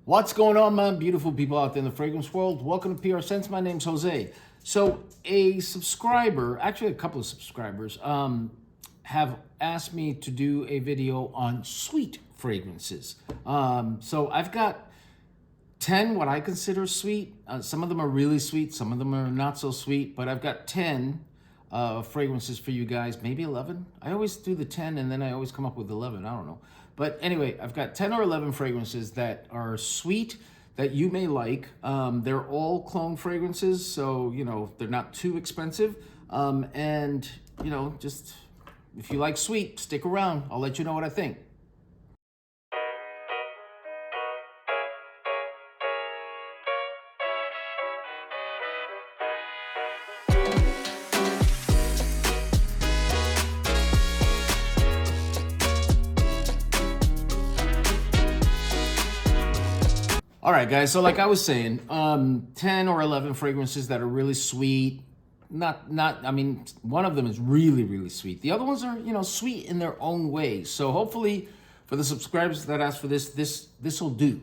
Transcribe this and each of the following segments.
What's going on, my beautiful people out there in the fragrance world? Welcome to PRScents. My name's Jose. So a subscriber, actually a couple of subscribers, have asked me to do a video on sweet fragrances. So I've got 10 what I consider sweet. Some of them are really sweet, some of them are not so sweet, but I've got 10 fragrances for you guys, maybe 11. I always do the 10 and then I always come up with 11, I don't know. But anyway, I've got 10 or 11 fragrances that are sweet that you may like. They're all clone fragrances, so, you know, they're not too expensive. And, you know, just if you like sweet, stick around. I'll let you know what I think. All right, guys, so like I was saying, 10 or 11 fragrances that are really sweet. I mean, one of them is really, really sweet. The other ones are, you know, sweet in their own way. So hopefully for the subscribers that asked for this will do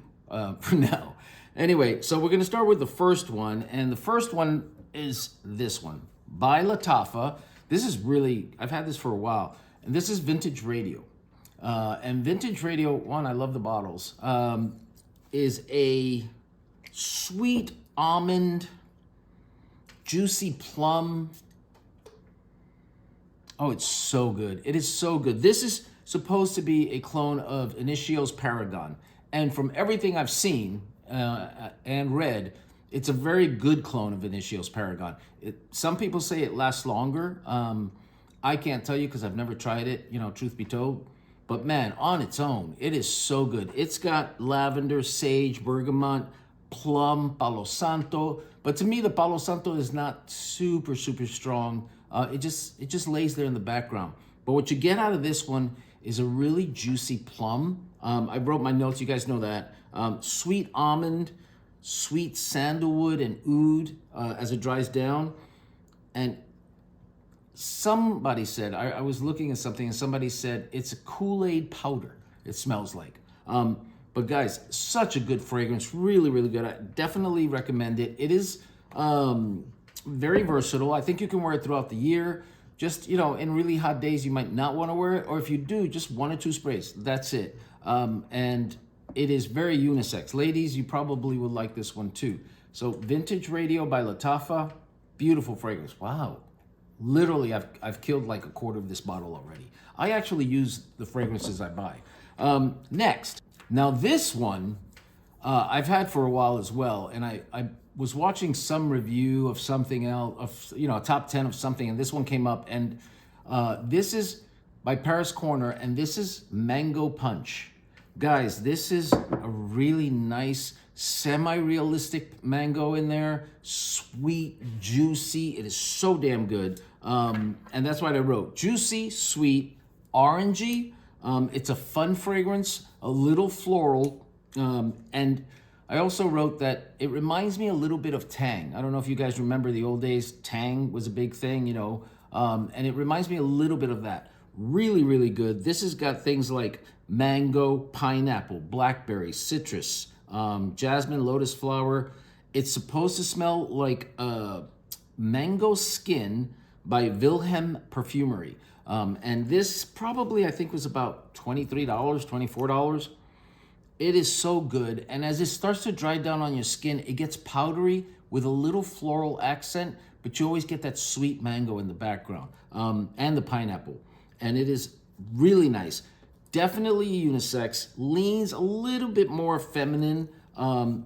for now. Anyway, so we're gonna start with the first one. And the first one is this one by Lattafa. This is really, I've had this for a while. And this is Vintage Radio. And Vintage Radio, one, I love the bottles. Is a sweet almond, juicy plum. Oh, it's so good. It is so good. This is supposed to be a clone of Initio's Paragon. And from everything I've seen and read, it's a very good clone of Initio's Paragon. Some people say it lasts longer. I can't tell you because I've never tried it, you know, truth be told. But man, on its own, it is so good. It's got lavender, sage, bergamot, plum, palo santo. But to me, the palo santo is not super, super strong. It just lays there in the background. But what you get out of this one is a really juicy plum. I wrote my notes, you guys know that. Sweet almond, sweet sandalwood and oud as it dries down. And somebody said, I was looking at something and somebody said it's a Kool-Aid powder, it smells like. But guys, such a good fragrance, really, really good. I definitely recommend it. It is very versatile. I think you can wear it throughout the year. Just, you know, in really hot days, you might not want to wear it. Or if you do, just 1 or 2 sprays, that's it. And it is very unisex. Ladies, you probably would like this one too. So Vintage Radio by Lattafa, beautiful fragrance, wow. Literally, I've killed like a quarter of this bottle already. I actually use the fragrances I buy. Next, now this one I've had for a while as well, and I was watching some review of something else, of, you know, a top 10 of something, and this one came up, and this is by Paris Corner, and this is Mango Punch. Guys, this is a really nice, semi-realistic mango in there, sweet, juicy. It is so damn good. And that's what I wrote. Juicy, sweet, orangey. It's a fun fragrance, a little floral. And I also wrote that it reminds me a little bit of Tang. I don't know if you guys remember the old days. Tang was a big thing, you know. And it reminds me a little bit of that. Really, really good. This has got things like mango, pineapple, blackberry, citrus, jasmine, lotus flower. It's supposed to smell like Mango Skin by Wilhelm Perfumery. And this probably, I think, was about $23, $24. It is so good. And as it starts to dry down on your skin, it gets powdery with a little floral accent, but you always get that sweet mango in the background, and the pineapple. And it is really nice. Definitely unisex, leans a little bit more feminine,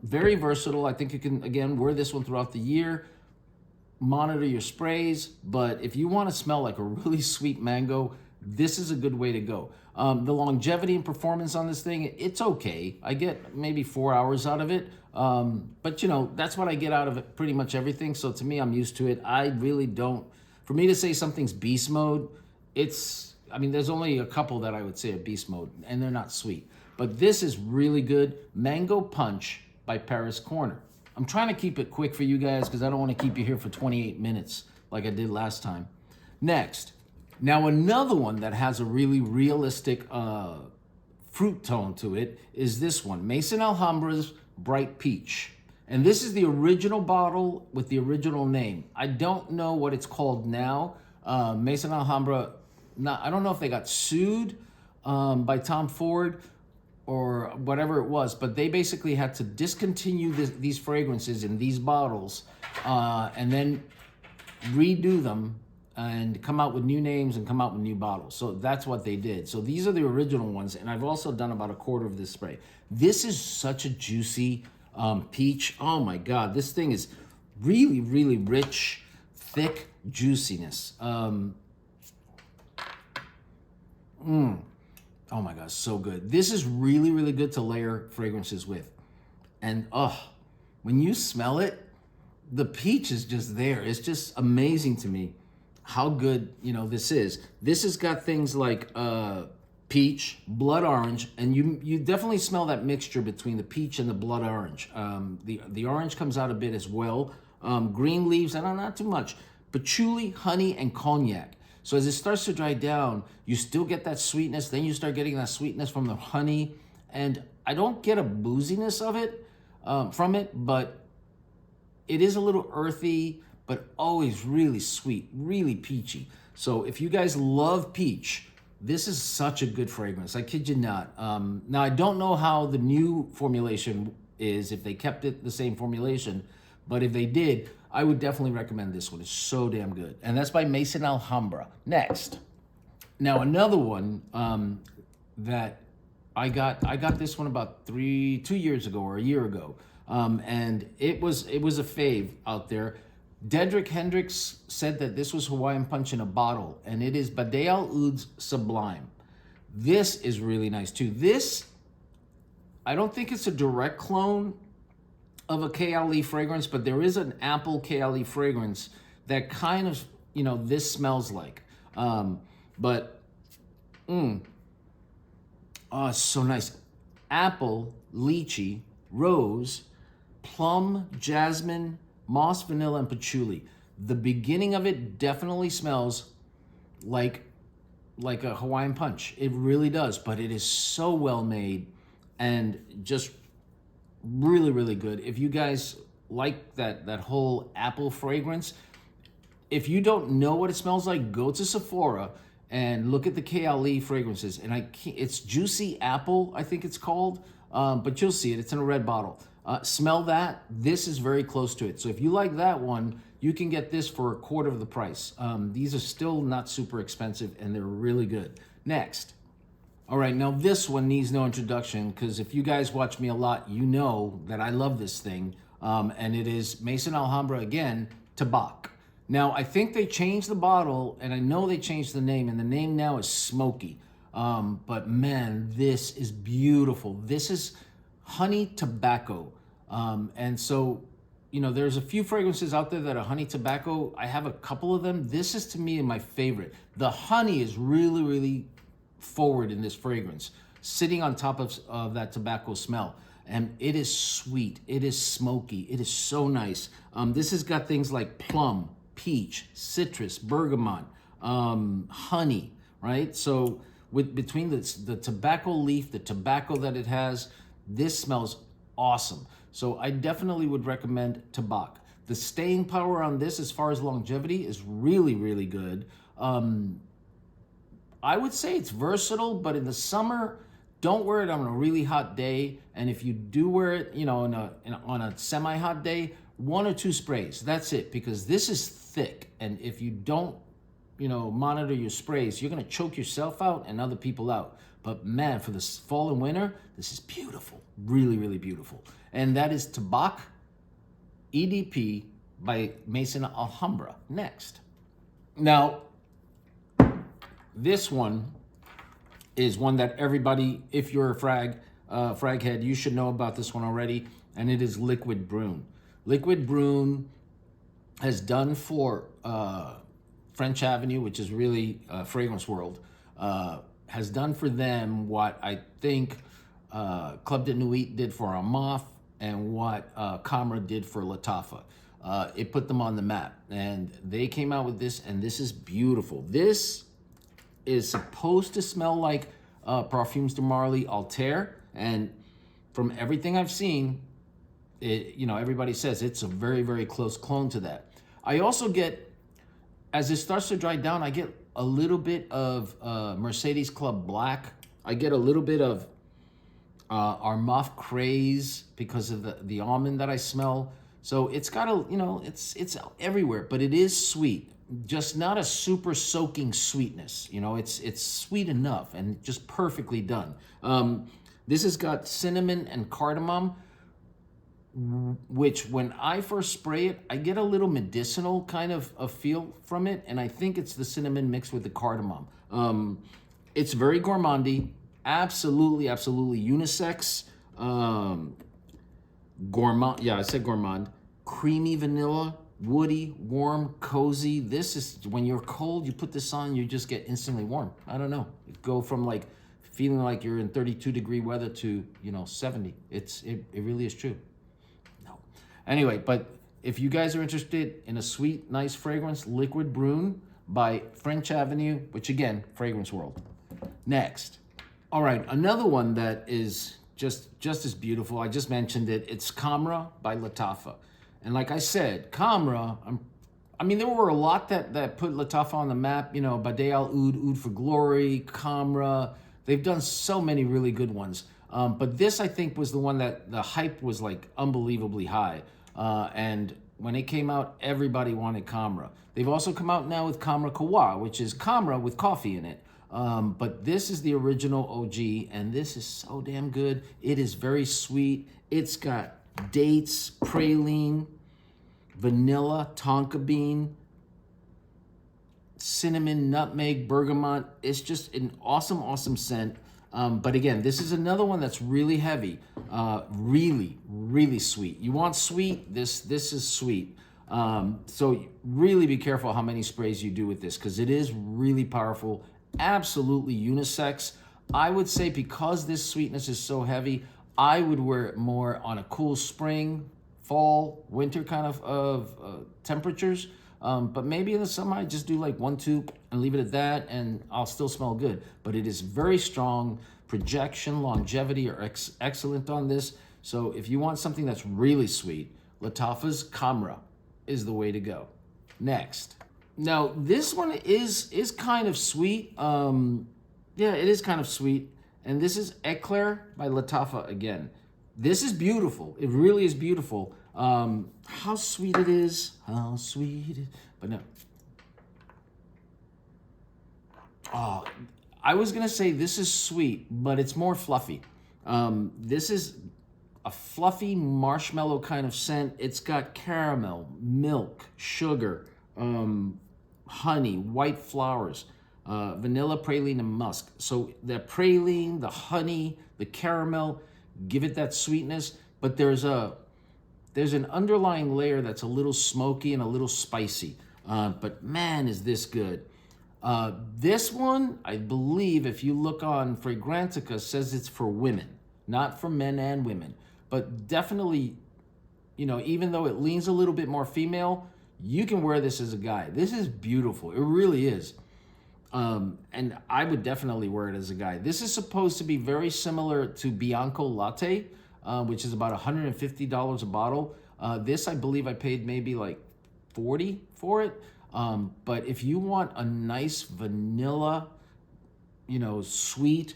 very versatile. I think you can, again, wear this one throughout the year, monitor your sprays, but if you want to smell like a really sweet mango, this is a good way to go. The longevity and performance on this thing, it's okay. I get maybe 4 hours out of it, but you know, that's what I get out of it, pretty much everything. So to me, I'm used to it. I really don't, for me to say something's beast mode, I mean, there's only a couple that I would say are beast mode, and they're not sweet. But this is really good. Mango Punch by Paris Corner. I'm trying to keep it quick for you guys because I don't want to keep you here for 28 minutes like I did last time. Next, now another one that has a really realistic fruit tone to it is this one, Maison Alhambra's Bright Peach. And this is the original bottle with the original name. I don't know what it's called now. Maison Alhambra, I don't know if they got sued by Tom Ford or whatever it was, but they basically had to discontinue these fragrances in these bottles and then redo them and come out with new names and come out with new bottles. So that's what they did. So these are the original ones, and I've also done about a quarter of this spray. This is such a juicy peach. Oh my God, this thing is really, really rich, thick juiciness. Oh my God, so good. This is really, really good to layer fragrances with. And when you smell it, the peach is just there. It's just amazing to me how good, this is. This has got things like peach, blood orange, and you definitely smell that mixture between the peach and the blood orange. The orange comes out a bit as well. Green leaves, and not too much. Patchouli, honey, and cognac. So as it starts to dry down, you still get that sweetness. Then you start getting that sweetness from the honey. And I don't get a booziness of it from it, but it is a little earthy, but always really sweet, really peachy. So if you guys love peach, this is such a good fragrance. I kid you not. Now, I don't know how the new formulation is, if they kept it the same formulation, but if they did, I would definitely recommend this one. It's so damn good. And that's by Maison Alhambra. Next. Now, another one that I got this one about 2 years ago or a year ago. And it was a fave out there. Dedrick Hendricks said that this was Hawaiian Punch in a bottle, and it is Badal Oud's Sublime. This is really nice too. This, I don't think it's a direct clone of a KLE fragrance, but there is an apple KLE fragrance that kind of, this smells like. Oh, it's so nice. Apple, lychee, rose, plum, jasmine, moss, vanilla, and patchouli. The beginning of it definitely smells like a Hawaiian Punch. It really does, but it is so well made and just really, really good. If you guys like that whole apple fragrance, if you don't know what it smells like, go to Sephora and look at the KLE fragrances. And it's Juicy Apple, I think it's called, but you'll see it. It's in a red bottle. Smell that. This is very close to it. So if you like that one, you can get this for a quarter of the price. These are still not super expensive, and they're really good. Next. All right, now this one needs no introduction, because if you guys watch me a lot, you know that I love this thing. And it is Maison Alhambra again, Tabac. Now, I think they changed the bottle, and I know they changed the name, and the name now is Smoky. But man, this is beautiful. This is honey tobacco. And so, there's a few fragrances out there that are honey tobacco. I have a couple of them. This is, to me, my favorite. The honey is really, really forward in this fragrance, sitting on top of that tobacco smell. And it is sweet. It is smoky. It is so nice. This has got things like plum, peach, citrus, bergamot, honey, right? So between the tobacco leaf, the tobacco that it has, this smells awesome. So I definitely would recommend Tabac. The staying power on this, as far as longevity, is really, really good. I would say it's versatile, but in the summer, don't wear it on a really hot day. And if you do wear it, on a semi-hot day, 1 or 2 sprays. That's it, because this is thick. And if you don't, monitor your sprays, you're gonna choke yourself out and other people out. But man, for this fall and winter, this is beautiful. Really, really beautiful. And that is Tabac EDP by Maison Alhambra. Next. Now, this one is one that everybody, if you're a frag head, you should know about this one already, and it is Liquid Brun. Liquid Brun has done for French Avenue, which is really Fragrance World, has done for them what I think Club de Nuit did for Armaf and what Khamrah did for Lattafa. It put them on the map, and they came out with this, and this is beautiful. This is supposed to smell like Parfums de Marly Altair, and from everything I've seen, everybody says it's a very, very close clone to that. I also get, as it starts to dry down, I get a little bit of Mercedes Club Black. I get a little bit of Armaf Craze because of the almond that I smell. So it's got it's everywhere, but it is sweet. Just not a super soaking sweetness. It's sweet enough and just perfectly done. This has got cinnamon and cardamom, which when I first spray it, I get a little medicinal kind of a feel from it, and I think it's the cinnamon mixed with the cardamom. It's very gourmandy, absolutely unisex. Gourmand, yeah, I said gourmand. Creamy vanilla, woody, warm, cozy. This is, when you're cold, you put this on, you just get instantly warm. I don't know. You go from like feeling like you're in 32-degree weather to 70. It really is true. No. Anyway, but if you guys are interested in a sweet, nice fragrance, Liquid Brun by French Avenue, which again, Fragrance World. Next. All right, another one that is just as beautiful. I just mentioned it. It's Khamrah by Lattafa. And like I said, Khamrah, there were a lot that put Lattafa on the map. Badé Al Oud for Glory, Khamrah. They've done so many really good ones. But this, I think, was the one that the hype was like unbelievably high. And when it came out, everybody wanted Khamrah. They've also come out now with Khamrah Kawa, which is Khamrah with coffee in it. But this is the original OG, and this is so damn good. It is very sweet. It's got dates, praline, vanilla, tonka bean, cinnamon, nutmeg, bergamot. It's just an awesome scent. But again, this is another one that's really heavy, really sweet. You want sweet? This is sweet. So really be careful how many sprays you do with this, because it is really powerful. Absolutely unisex. I would say, because this sweetness is so heavy, I would wear it more on a cool spring, fall, winter kind of temperatures. But maybe in the summer, I just do like 1 tube and leave it at that, and I'll still smell good. But it is very strong. Projection, longevity are excellent on this. So if you want something that's really sweet, Lattafa's Khamrah is the way to go. Next. Now, this one is kind of sweet. Yeah, it is kind of sweet. And this is Eclaire by Lattafa again. This is beautiful. It really is beautiful. How sweet it is. How sweet it is. But no. Oh, I was going to say this is sweet, but it's more fluffy. This is a fluffy marshmallow kind of scent. It's got caramel, milk, sugar, honey, white flowers, vanilla, praline, and musk. So the praline, the honey, the caramel, give it that sweetness, but there's an underlying layer that's a little smoky and a little spicy. But man, is this good. This one, I believe, if you look on Fragrantica, says it's for women, not for men and women. But definitely, even though it leans a little bit more female, you can wear this as a guy. This is beautiful. It really is. And I would definitely wear it as a guy. This is supposed to be very similar to Bianco Latte, which is about $150 a bottle. This, I believe I paid maybe like $40 for it. But if you want a nice vanilla, sweet,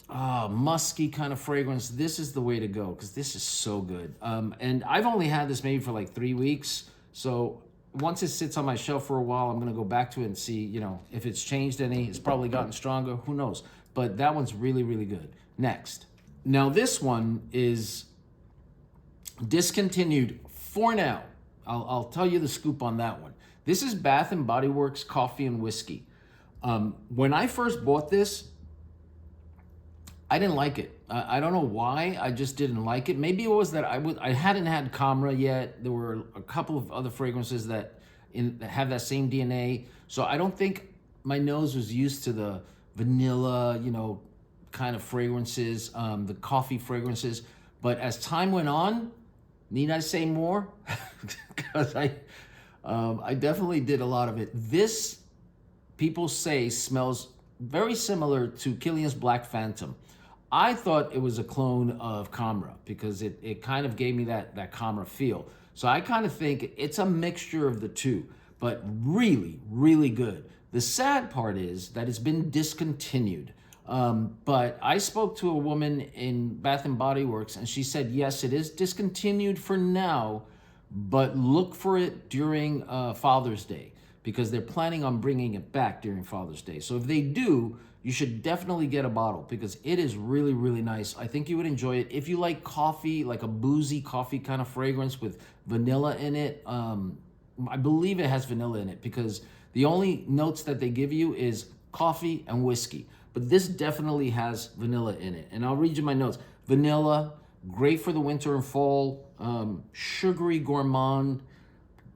musky kind of fragrance, this is the way to go, because this is so good. And I've only had this maybe for like 3 weeks. So once it sits on my shelf for a while, I'm going to go back to it and see, if it's changed any. It's probably gotten stronger. Who knows? But that one's really, really good. Next. Now, this one is discontinued for now. I'll tell you the scoop on that one. This is Bath & Body Works Coffee and Whiskey. When I first bought this, I didn't like it. I don't know why. I just didn't like it. Maybe it was that I hadn't had Khamrah yet. There were a couple of other fragrances that have that same DNA. So I don't think my nose was used to the vanilla, kind of fragrances, the coffee fragrances. But as time went on, need I say more? Because I definitely did a lot of it. This, people say, smells very similar to Killian's Black Phantom. I thought it was a clone of Khamrah because it kind of gave me that Khamrah feel. So I kind of think it's a mixture of the two, but really, really good. The sad part is that it's been discontinued. But I spoke to a woman in Bath and Body Works, and she said, yes, it is discontinued for now, but look for it during Father's Day because they're planning on bringing it back during Father's Day. So if they do, you should definitely get a bottle because it is really, really nice. I think you would enjoy it. If you like coffee, like a boozy coffee kind of fragrance with vanilla in it, I believe it has vanilla in it because the only notes that they give you is coffee and whiskey. But this definitely has vanilla in it. And I'll read you my notes. Vanilla, great for the winter and fall. Sugary gourmand,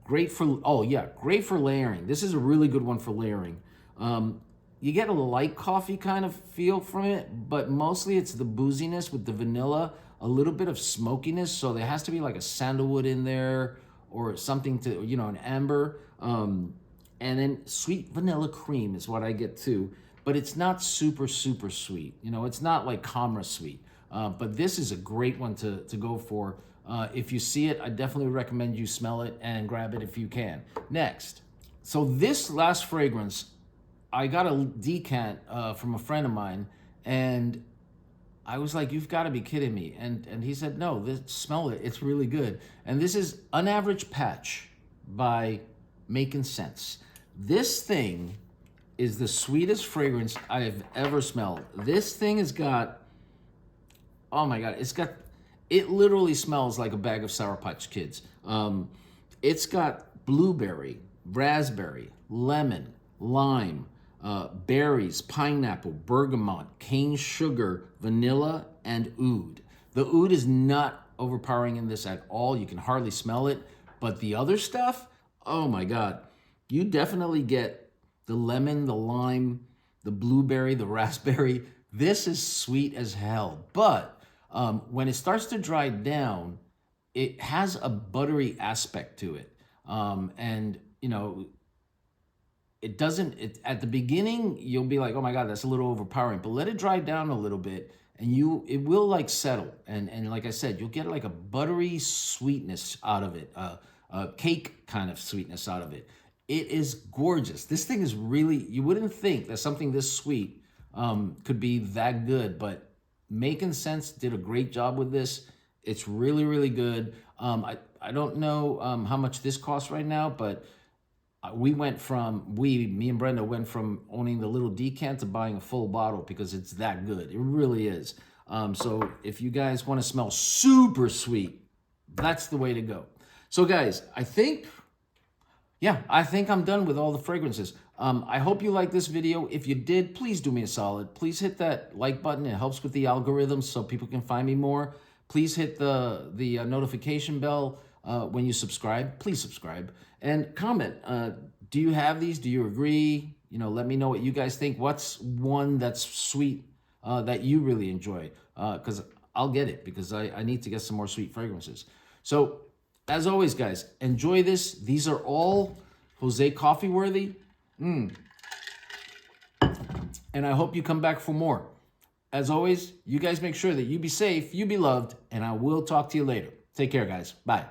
great for, oh yeah, great for layering. This is a really good one for layering. You get a light coffee kind of feel from it, but mostly it's the booziness with the vanilla, a little bit of smokiness. So there has to be like a sandalwood in there or something to, you know, an amber. And then sweet vanilla cream is what I get too. But it's not super, super sweet. You know, it's not like Khamrah sweet. But this is a great one to go for. If you see it, I definitely recommend you smell it and grab it if you can. Next. So this last fragrance, I got a decant from a friend of mine, and I was like, you've got to be kidding me. And he said, no, smell it. It's really good. And this is UnAverage Patch by Makin Scents. This thing is the sweetest fragrance I have ever smelled. This thing has got, oh my God, it literally smells like a bag of Sour Patch Kids. It's got blueberry, raspberry, lemon, lime, berries, pineapple, bergamot, cane sugar, vanilla, and oud. The oud is not overpowering in this at all. You can hardly smell it. But the other stuff, oh my God, you definitely get the lemon, the lime, the blueberry, the raspberry. This is sweet as hell. But when it starts to dry down, it has a buttery aspect to it. And, you know, it doesn't, at the beginning, you'll be like, oh my God, that's a little overpowering. But let it dry down a little bit and it will like settle. And like I said, you'll get like a buttery sweetness out of it, a cake kind of sweetness out of it. It is gorgeous. This thing is really, you wouldn't think that something this sweet could be that good, but Makin Scents did a great job with this. It's really, really good. I don't know how much this costs right now, but me and Brenda went from owning the little decant to buying a full bottle because it's that good. It really is. So if you guys want to smell super sweet, that's the way to go. So guys, I think I'm done with all the fragrances. I hope you liked this video. If you did, please do me a solid. Please hit that like button. It helps with the algorithms so people can find me more. Please hit the notification bell when you subscribe. Please subscribe. And comment. Do you have these? Do you agree? You know, let me know what you guys think. What's one that's sweet that you really enjoy? Because I'll get it because I need to get some more sweet fragrances. So, as always, guys, enjoy this. These are all Jose Coffee worthy. And I hope you come back for more. As always, you guys make sure that you be safe, you be loved, and I will talk to you later. Take care, guys. Bye.